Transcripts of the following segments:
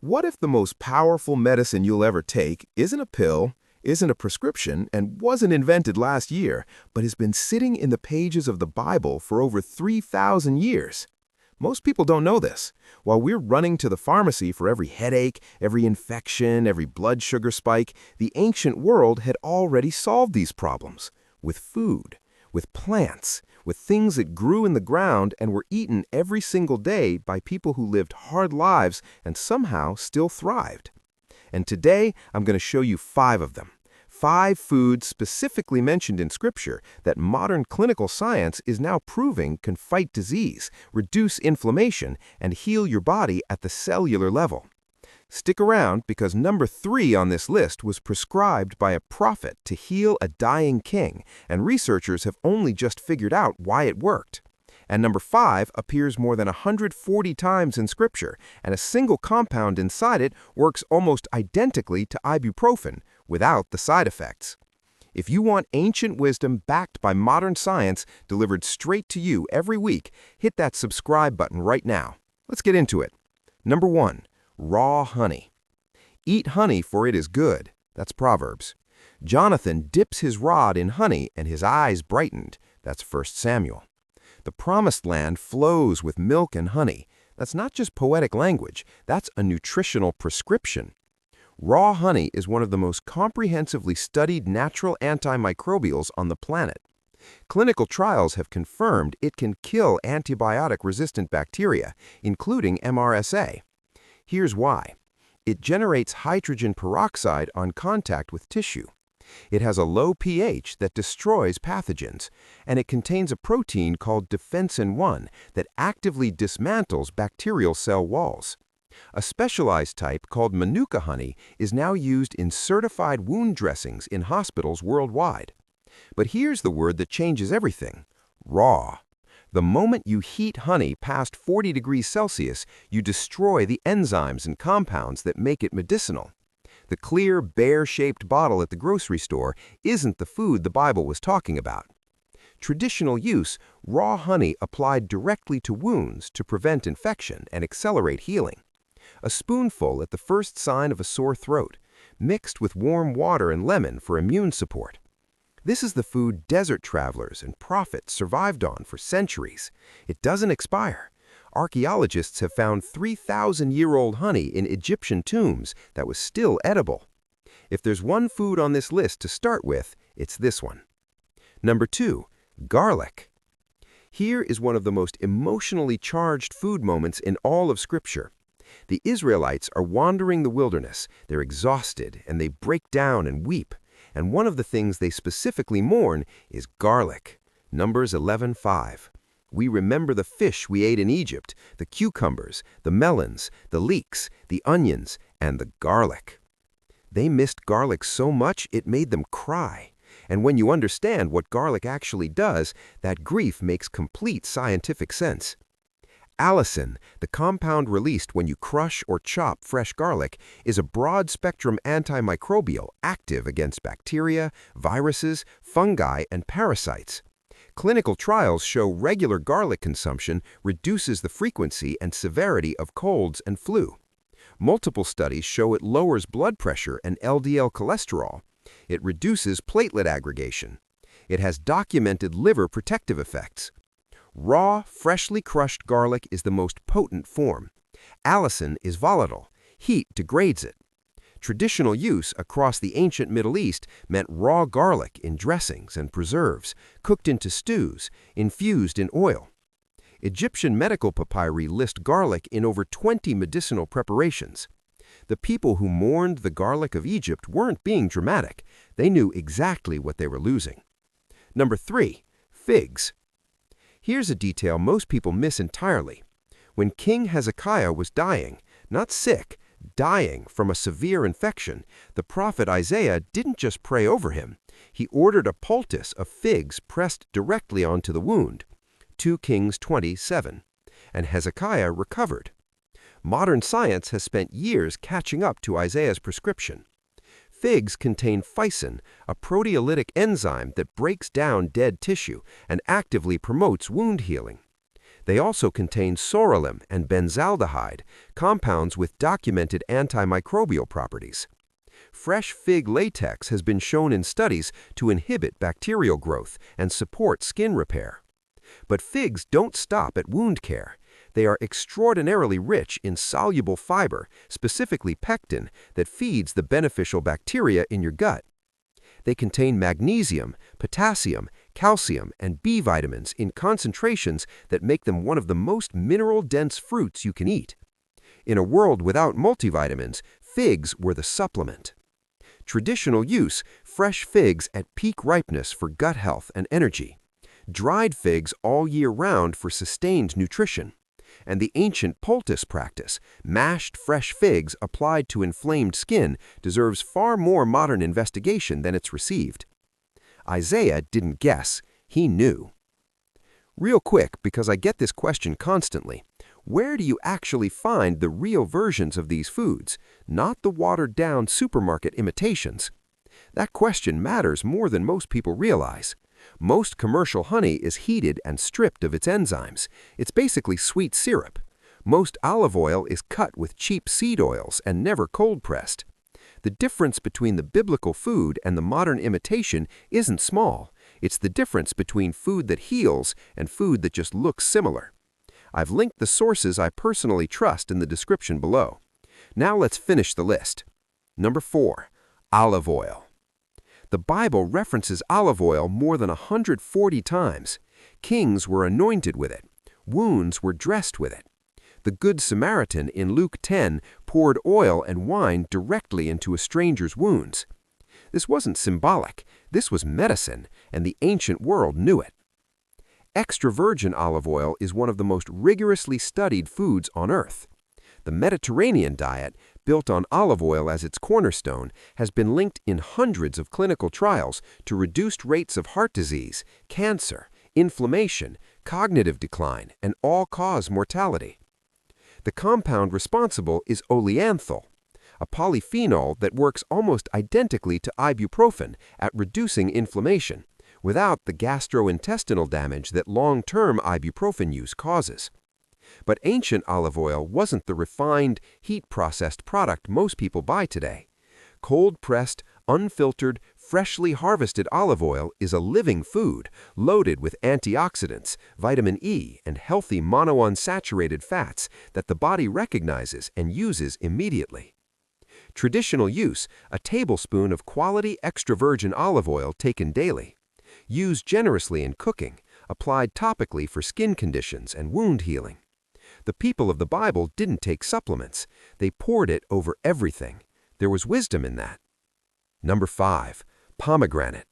What if the most powerful medicine you'll ever take isn't a pill, isn't a prescription, and wasn't invented last year, but has been sitting in the pages of the Bible for over 3,000 years? Most people don't know this. While we're running to the pharmacy for every headache, every infection, every blood sugar spike, the ancient world had already solved these problems with food, with plants, with things that grew in the ground and were eaten every single day by people who lived hard lives and somehow still thrived. And today, I'm going to show you 5 of them. 5 foods specifically mentioned in Scripture that modern clinical science is now proving can fight disease, reduce inflammation, and heal your body at the cellular level. Stick around because number 3 on this list was prescribed by a prophet to heal a dying king, and researchers have only just figured out why it worked. And number 5 appears more than 140 times in Scripture, and a single compound inside it works almost identically to ibuprofen, without the side effects. If you want ancient wisdom backed by modern science delivered straight to you every week, hit that subscribe button right now. Let's get into it. Number 1. Raw honey. Eat honey, for it is good. That's Proverbs. Jonathan dips his rod in honey, and his eyes brightened. That's 1 Samuel. The promised land flows with milk and honey. That's not just poetic language, that's a nutritional prescription. Raw honey is one of the most comprehensively studied natural antimicrobials on the planet. Clinical trials have confirmed it can kill antibiotic-resistant bacteria, including MRSA. Here's why. It generates hydrogen peroxide on contact with tissue. It has a low pH that destroys pathogens, and it contains a protein called defensin 1 that actively dismantles bacterial cell walls. A specialized type called Manuka honey is now used in certified wound dressings in hospitals worldwide. But here's the word that changes everything: raw. The moment you heat honey past 40 degrees Celsius, you destroy the enzymes and compounds that make it medicinal. The clear, bear-shaped bottle at the grocery store isn't the food the Bible was talking about. Traditional use, raw honey applied directly to wounds to prevent infection and accelerate healing. A spoonful at the first sign of a sore throat, mixed with warm water and lemon for immune support. This is the food desert travelers and prophets survived on for centuries. It doesn't expire. Archaeologists have found 3,000-year-old honey in Egyptian tombs that was still edible. If there's one food on this list to start with, it's this one. Number 2. Garlic. Here is one of the most emotionally charged food moments in all of Scripture. The Israelites are wandering the wilderness. They're exhausted, and they break down and weep. And one of the things they specifically mourn is garlic. Numbers 11:5. We remember the fish we ate in Egypt, the cucumbers, the melons, the leeks, the onions, and the garlic. They missed garlic so much it made them cry. And when you understand what garlic actually does, that grief makes complete scientific sense. Allicin, the compound released when you crush or chop fresh garlic, is a broad-spectrum antimicrobial active against bacteria, viruses, fungi, and parasites. Clinical trials show regular garlic consumption reduces the frequency and severity of colds and flu. Multiple studies show it lowers blood pressure and LDL cholesterol. It reduces platelet aggregation. It has documented liver protective effects. Raw, freshly crushed garlic is the most potent form. Allicin is volatile. Heat degrades it. Traditional use across the ancient Middle East meant raw garlic in dressings and preserves, cooked into stews, infused in oil. Egyptian medical papyri list garlic in over 20 medicinal preparations. The people who mourned the garlic of Egypt weren't being dramatic. They knew exactly what they were losing. Number 3. Figs. Here's a detail most people miss entirely. When King Hezekiah was dying, not sick, dying from a severe infection, the prophet Isaiah didn't just pray over him. He ordered a poultice of figs pressed directly onto the wound, 2 Kings 20:7, and Hezekiah recovered. Modern science has spent years catching up to Isaiah's prescription. Figs contain phycin, a proteolytic enzyme that breaks down dead tissue and actively promotes wound healing. They also contain psoralen and benzaldehyde, compounds with documented antimicrobial properties. Fresh fig latex has been shown in studies to inhibit bacterial growth and support skin repair. But figs don't stop at wound care. They are extraordinarily rich in soluble fiber, specifically pectin, that feeds the beneficial bacteria in your gut. They contain magnesium, potassium, calcium, and B vitamins in concentrations that make them one of the most mineral-dense fruits you can eat. In a world without multivitamins, figs were the supplement. Traditional use: fresh figs at peak ripeness for gut health and energy. Dried figs all year round for sustained nutrition. And the ancient poultice practice, mashed fresh figs applied to inflamed skin, deserves far more modern investigation than it's received. Isaiah didn't guess, he knew. Real quick, because I get this question constantly, where do you actually find the real versions of these foods, not the watered-down supermarket imitations? That question matters more than most people realize. Most commercial honey is heated and stripped of its enzymes. It's basically sweet syrup. Most olive oil is cut with cheap seed oils and never cold-pressed. The difference between the biblical food and the modern imitation isn't small. It's the difference between food that heals and food that just looks similar. I've linked the sources I personally trust in the description below. Now let's finish the list. Number 4. Olive oil. The Bible references olive oil more than 140 times. Kings were anointed with it. Wounds were dressed with it. The Good Samaritan in Luke 10 poured oil and wine directly into a stranger's wounds. This wasn't symbolic. This was medicine, and the ancient world knew it. Extra virgin olive oil is one of the most rigorously studied foods on earth. The Mediterranean diet, built on olive oil as its cornerstone, has been linked in hundreds of clinical trials to reduced rates of heart disease, cancer, inflammation, cognitive decline, and all-cause mortality. The compound responsible is oleanthal, a polyphenol that works almost identically to ibuprofen at reducing inflammation, without the gastrointestinal damage that long-term ibuprofen use causes. But ancient olive oil wasn't the refined, heat-processed product most people buy today. Cold-pressed, unfiltered, freshly harvested olive oil is a living food, loaded with antioxidants, vitamin E, and healthy monounsaturated fats that the body recognizes and uses immediately. Traditional use: a tablespoon of quality extra virgin olive oil taken daily. Used generously in cooking, applied topically for skin conditions and wound healing. The people of the Bible didn't take supplements. They poured it over everything. There was wisdom in that. Number 5. Pomegranate.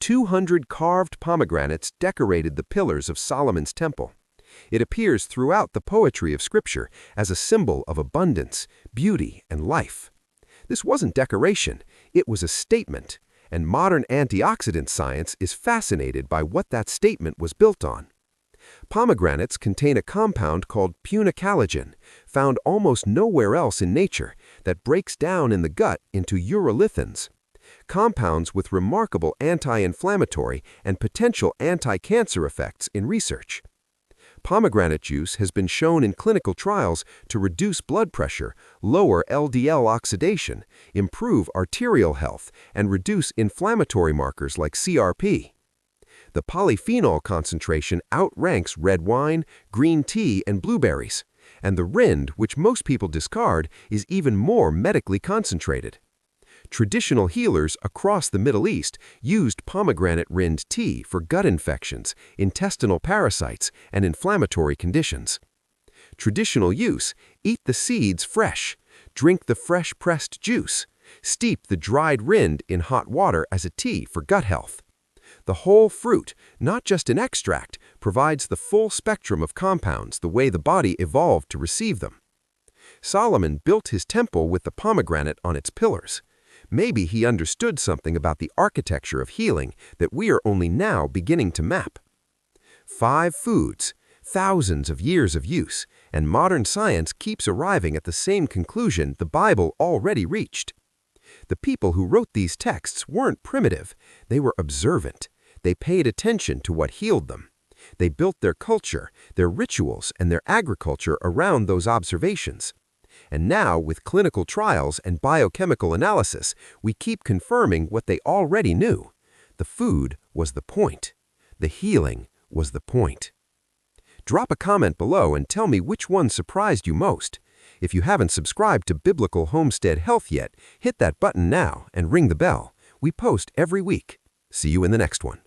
200 carved pomegranates decorated the pillars of Solomon's temple. It appears throughout the poetry of Scripture as a symbol of abundance, beauty, and life. This wasn't decoration. It was a statement, and modern antioxidant science is fascinated by what that statement was built on. Pomegranates contain a compound called punicalagin, found almost nowhere else in nature, that breaks down in the gut into urolithins, compounds with remarkable anti-inflammatory and potential anti-cancer effects in research. Pomegranate juice has been shown in clinical trials to reduce blood pressure, lower LDL oxidation, improve arterial health, and reduce inflammatory markers like CRP. The polyphenol concentration outranks red wine, green tea, and blueberries, and the rind, which most people discard, is even more medically concentrated. Traditional healers across the Middle East used pomegranate rind tea for gut infections, intestinal parasites, and inflammatory conditions. Traditional use: eat the seeds fresh, drink the fresh pressed juice, steep the dried rind in hot water as a tea for gut health. The whole fruit, not just an extract, provides the full spectrum of compounds the way the body evolved to receive them. Solomon built his temple with the pomegranate on its pillars. Maybe he understood something about the architecture of healing that we are only now beginning to map. 5 foods, thousands of years of use, and modern science keeps arriving at the same conclusion the Bible already reached. The people who wrote these texts weren't primitive. They were observant. They paid attention to what healed them. They built their culture, their rituals, and their agriculture around those observations. And now, with clinical trials and biochemical analysis, we keep confirming what they already knew. The food was the point. The healing was the point. Drop a comment below and tell me which one surprised you most. If you haven't subscribed to Biblical Homestead Health yet, hit that button now and ring the bell. We post every week. See you in the next one.